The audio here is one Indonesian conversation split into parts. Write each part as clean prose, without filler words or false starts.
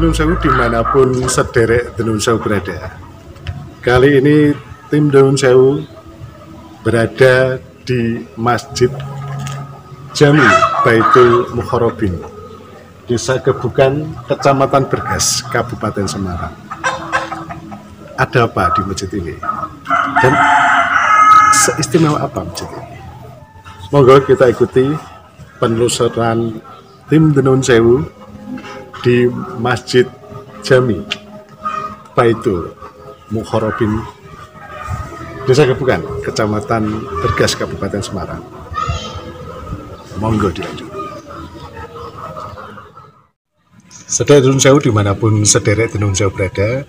Nun Sewu dimanapun sederek Nun Sewu berada. Kali ini tim Nun Sewu berada di Masjid Jami Baitul Mukharrabin, Desa Gebukan, Kecamatan Bergas, Kabupaten Semarang. Ada apa di masjid ini? Dan seistimewa apa masjid ini? Monggo kita ikuti penelusuran tim Nun Sewu di Masjid Jami Baitul Mukharrabin, Desa Gebukan, Kecamatan Bergas, Kabupaten Semarang. Monggo dilanjut. Sederek Nun Sewu dimanapun sederek Nun Sewu berada,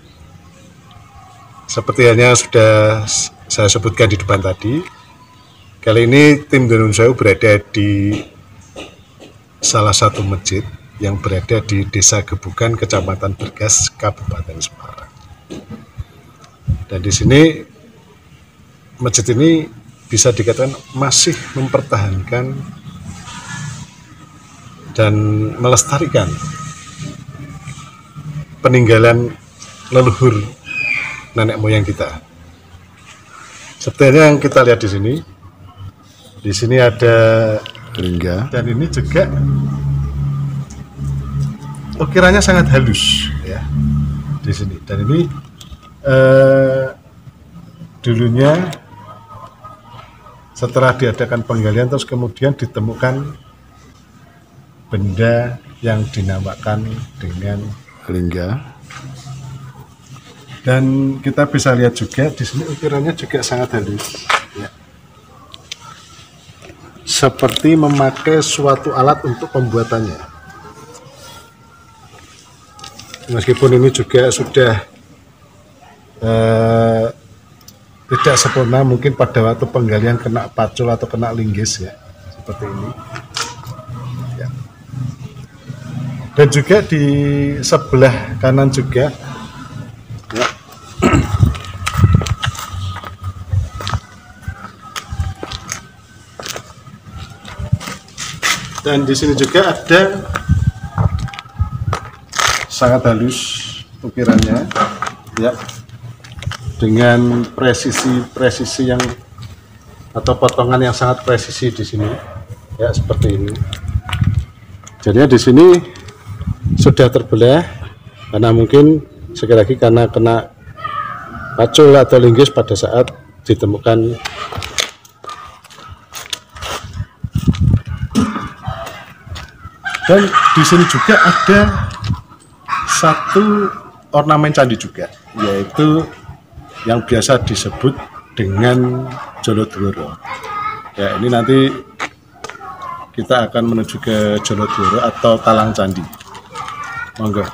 seperti halnya sudah saya sebutkan di depan tadi, kali ini tim Nun Sewu berada di salah satu masjid yang berada di Desa Gebukan, Kecamatan Bergas, Kabupaten Semarang. Dan di sini masjid ini bisa dikatakan masih mempertahankan dan melestarikan peninggalan leluhur nenek moyang kita. Seperti yang kita lihat di sini. Di sini ada lingga, dan ini juga ukirannya sangat halus ya di sini. Dan ini dulunya setelah diadakan penggalian terus kemudian ditemukan benda yang dinamakan dengan lingga. Dan kita bisa lihat juga di sini ukirannya juga sangat halus ya. Seperti memakai suatu alat untuk pembuatannya. Meskipun ini juga sudah tidak sempurna, mungkin pada waktu penggalian kena pacul atau kena linggis ya, seperti ini ya. Dan juga di sebelah kanan juga ya. Dan di sini juga ada sangat halus ukirannya ya, dengan presisi yang atau potongan yang sangat presisi di sini ya, seperti ini. Jadinya di sini sudah terbelah karena mungkin sekali lagi karena kena pacul atau linggis pada saat ditemukan. Dan di sini juga ada satu ornamen candi juga, yaitu yang biasa disebut dengan Jolodworo. Ya, ini nanti kita akan menuju ke Jolodworo atau Talang Candi. Monggo.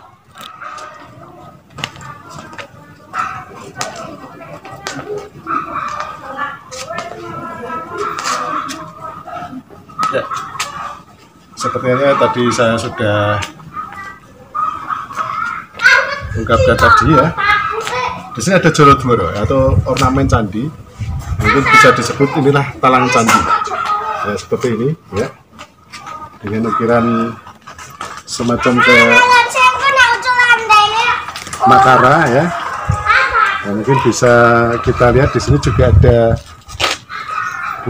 Ya. Sepertinya tadi saya sudah ungkapkan tadi ya. Di sini ada Jolodworo atau ornamen candi, mungkin bisa disebut inilah Talang Candi. Ya, seperti ini ya, dengan ukiran semacam ke Makara ya. Nah, mungkin bisa kita lihat di sini juga ada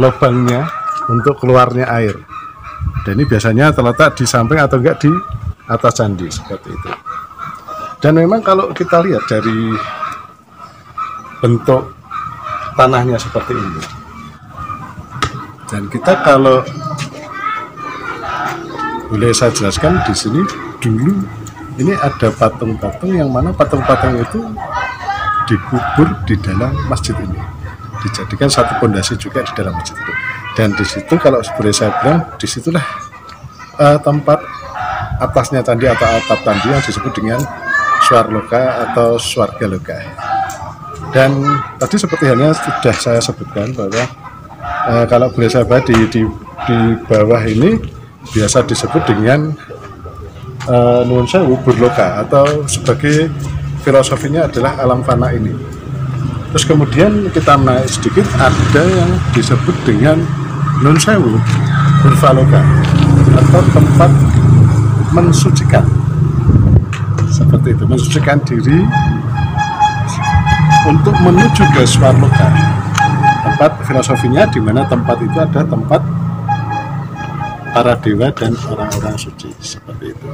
lubangnya untuk keluarnya air. Dan ini biasanya terletak di samping atau enggak di atas candi seperti itu. Dan memang kalau kita lihat dari bentuk tanahnya seperti ini, dan kita kalau boleh saya jelaskan di sini dulu ini ada patung-patung yang mana patung-patung itu dikubur di dalam masjid ini, dijadikan satu pondasi juga di dalam masjid itu. Dan di situ kalau boleh saya bilang disitulah tempat atasnya candi atau atap candi yang disebut dengan Swarloka atau Swargaloka. Dan tadi seperti halnya sudah saya sebutkan bahwa kalau boleh saya bahas di bawah ini biasa disebut dengan Nun Sewu Burloka, atau sebagai filosofinya adalah alam fana ini. Terus kemudian kita naik sedikit, ada yang disebut dengan Nun Sewu Burvaloka atau tempat mensucikan. seperti itu, mensucikan diri untuk menuju ke Swarloka. Tempat filosofinya di mana tempat itu ada tempat para dewa dan orang-orang suci, seperti itu.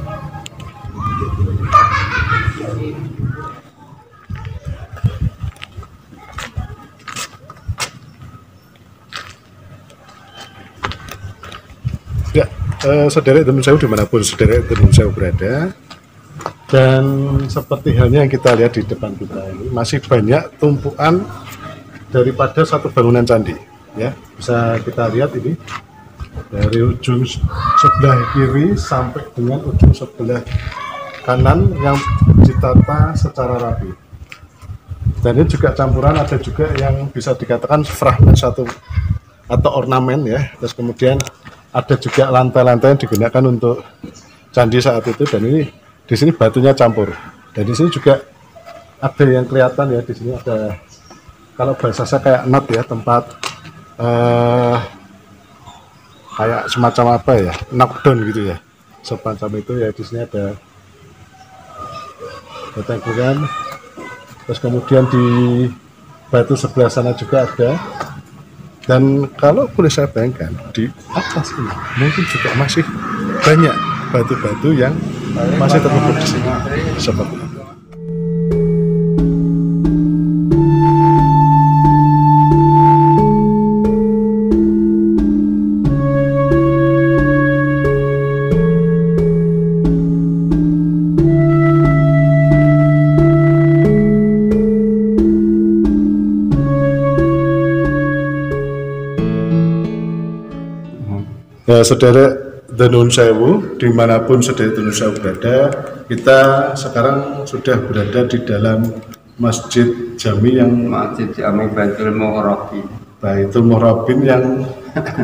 Ya, saudara Tenun Sewu dimanapun saudara Tenun Sewu berada, dan seperti halnya yang kita lihat di depan kita ini, masih banyak tumpuan daripada satu bangunan candi. Ya, bisa kita lihat ini dari ujung sebelah kiri sampai dengan ujung sebelah kanan yang ditata secara rapi. Dan ini juga campuran, ada juga yang bisa dikatakan fragmen satu atau ornamen ya. Terus kemudian ada juga lantai-lantai yang digunakan untuk candi saat itu, dan ini di sini batunya campur. Dan di sini juga ada yang kelihatan ya, di sini ada, kalau bahasa saya kayak knot ya, tempat kayak semacam apa ya, knockdown gitu ya, semacam itu ya. Di sini ada teguran, terus kemudian di batu sebelah sana juga ada. Dan kalau boleh saya bayangkan, di atas ini mungkin juga masih banyak batu-batu yang masih terkubur di sini, seperti itu. Ya, saudara Tenun Sewu, dimanapun saudara Tenun Sewu berada, kita sekarang sudah berada di dalam Masjid Jami Baitul Muhrabin. Baitul Muhrabin yang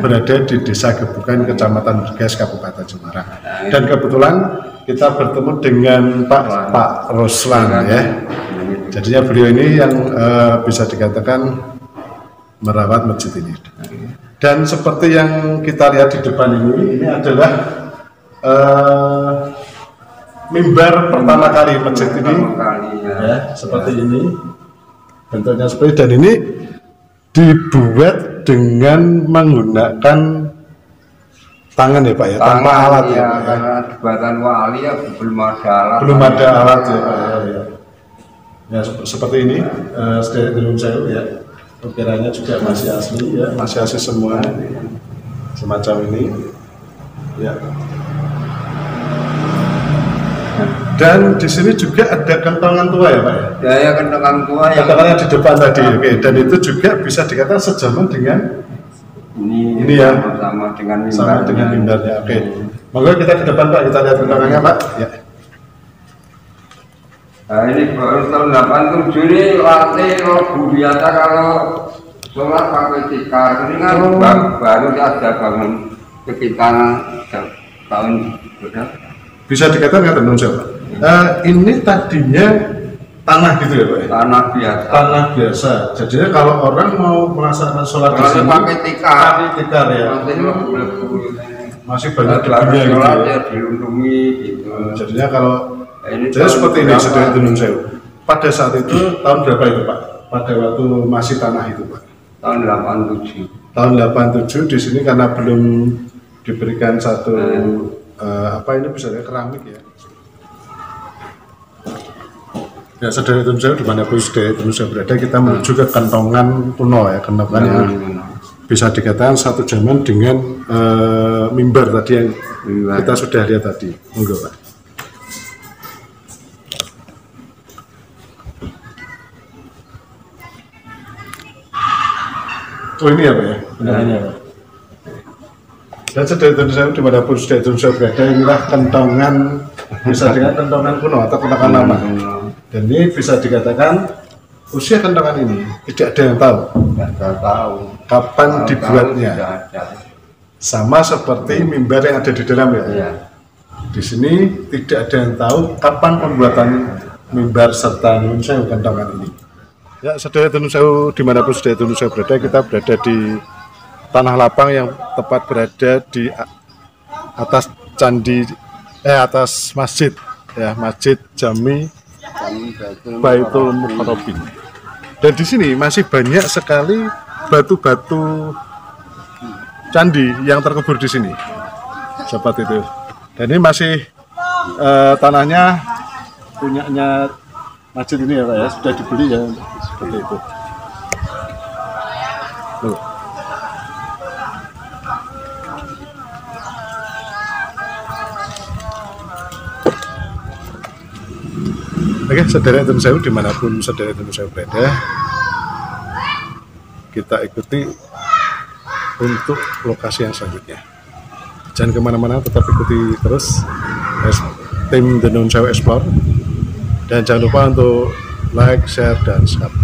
berada di Desa Gebukan, Kecamatan Bergas, Kabupaten Semarang. Dan kebetulan kita bertemu dengan Pak Roslan ya. Jadinya beliau ini yang bisa dikatakan merawat masjid ini. Dan seperti yang kita lihat di depan ini adalah mimbar pertama kali masjid ini, ya, seperti ini bentuknya seperti, dan ini dibuat dengan menggunakan tangan ya Pak ya, tanpa alat ya, Pak, karena buatan wali ya belum ada alat. Belum ada alat ya Pak ya. Ya seperti ini, sedaya Tenun Sewu ya. Ukirannya juga masih asli ya, masih asli semua, semacam ini ya. Dan di sini juga ada kentongan tua ya Pak ya? Ya kentongan tua yang kentongannya di depan tadi. Oke. Dan itu juga bisa dikatakan sejaman dengan ini ya, sama dengan mimbarnya. Oke. Monggo kita ke depan Pak, kita lihat kentongannya Pak ya. Nah ini baru tahun 87 ini latih biasa kalau sholat pakai tikar. Ini kan baru ada bangun sekitar tahun berapa? Bisa dikatakan Tenun Sewu. Ini tadinya tanah gitu ya Pak? Tanah biasa. Tanah biasa. Jadinya kalau orang mau melaksanakan sholat di sini pakai tikar. Ya. Masih banyak debunya gitu ya. Dilindungi gitu. Jadinya kalau jadi seperti ini saudara Tenun Sewu. Pada saat itu tahun berapa itu Pak? Pada waktu masih tanah itu Pak? Tahun 87. Tahun 87 di sini karena belum diberikan satu apa ini bisa keramik ya. Ya saudara Tenun Sewu, dimanapun saudara Tenun Sewu berada, kita menuju ke kentongan kuno ya, kentongan yang bisa dikatakan satu zaman dengan mimbar tadi yang kita sudah lihat tadi. Monggo Pak. Oh ini ya Pak ya, kentongannya Pak. Dan saudara Tenun Sewu, dimanapun saudara Tenun Sewu berada, inilah kentongan, bisa dengan kentongan kuno atau kentongan lama. Dan ini bisa dikatakan usia kentongan ini tidak ada yang tahu. Tidak tahu Kapan dibuatnya. Sama seperti mimbar yang ada di dalam ya. Iya. Di sini tidak ada yang tahu kapan pembuatan mimbar serta Tenun Sewu kentongan ini. Ya saudara Tenun Sewu, dimanapun saudara Tenun Sewu berada, kita berada di tanah lapang yang tepat berada di atas candi, atas masjid ya, Masjid Jami Baitul Muqarrabin. Dan di sini masih banyak sekali batu-batu candi yang terkubur di sini, seperti itu. Dan ini masih tanahnya punyanya masjid ini ya Pak ya, sudah dibeli ya, seperti itu. Tuh. Oke, saudara Tun Sewu dimanapun saudara Tun Sewu berada, kita ikuti untuk lokasi yang selanjutnya. Jangan kemana-mana, tetap ikuti terus tim The Nun Sewu Explore, dan jangan lupa untuk like, share, dan subscribe.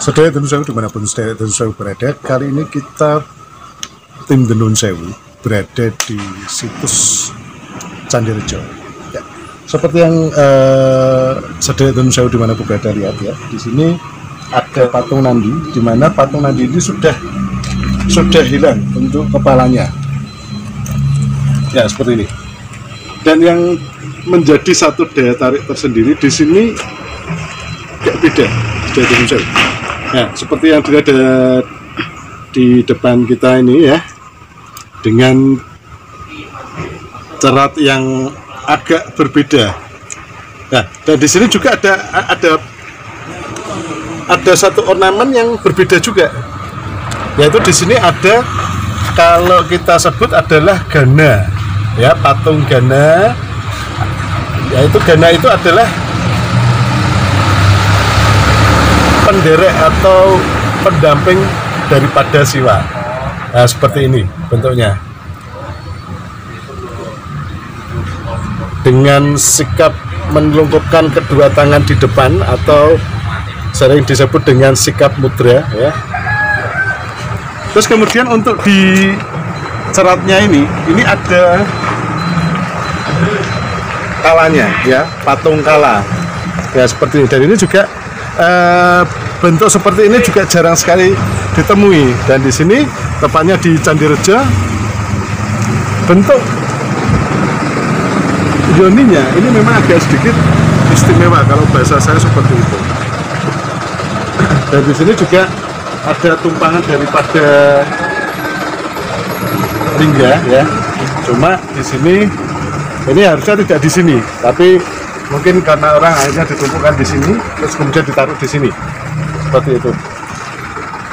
Saudara The Nun Sewu dimanapun saudara The Nun Sewu berada, kali ini kita tim The Nun Sewu berada di situs Candi Rejo. Ya, seperti yang saudara The Nun Sewu dimanapun berada lihat ya, di sini ada patung Nandi, di mana patung Nandi ini sudah hilang untuk kepalanya. Ya, seperti ini. Dan yang menjadi satu daya tarik tersendiri di sini gak beda saudara The Nun Sewu. Nah, seperti yang dilihat di depan kita ini ya, dengan cerat yang agak berbeda. Nah, dan di sini juga ada satu ornamen yang berbeda juga, yaitu di sini ada, kalau kita sebut adalah Gana, ya, patung Gana. Yaitu Gana itu adalah penderek atau pendamping daripada Siwa. Nah, seperti ini bentuknya, dengan sikap menelungkupkan kedua tangan di depan atau sering disebut dengan sikap mudra ya. Terus kemudian untuk di ceratnya ini ada kalanya ya, patung kala ya, seperti ini. Dan ini juga bentuk seperti ini juga jarang sekali ditemui, dan di sini tepatnya di Candi Rejo, bentuk yoninya ini memang agak sedikit istimewa, kalau bahasa saya seperti itu. Dan di sini juga ada tumpangan daripada lingga ya, cuma di sini ini harusnya tidak di sini, tapi mungkin karena orang akhirnya ditumpukan di sini, terus kemudian ditaruh di sini, seperti itu.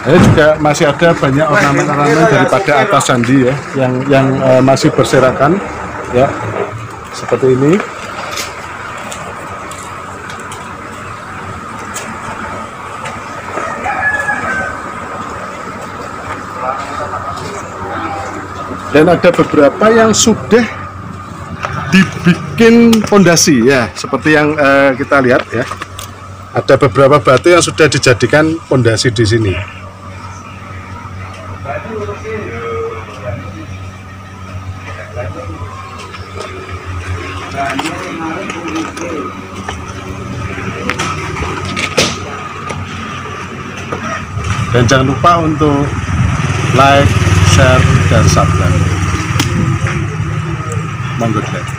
Ini juga masih ada banyak ornamen-ornamen daripada atas candi ya, yang masih berserakan ya, seperti ini. Dan ada beberapa yang sudah dibikin pondasi ya, seperti yang kita lihat ya, ada beberapa batu yang sudah dijadikan pondasi di sini. Dan jangan lupa untuk like, share, dan subscribe. Monggo dilihat.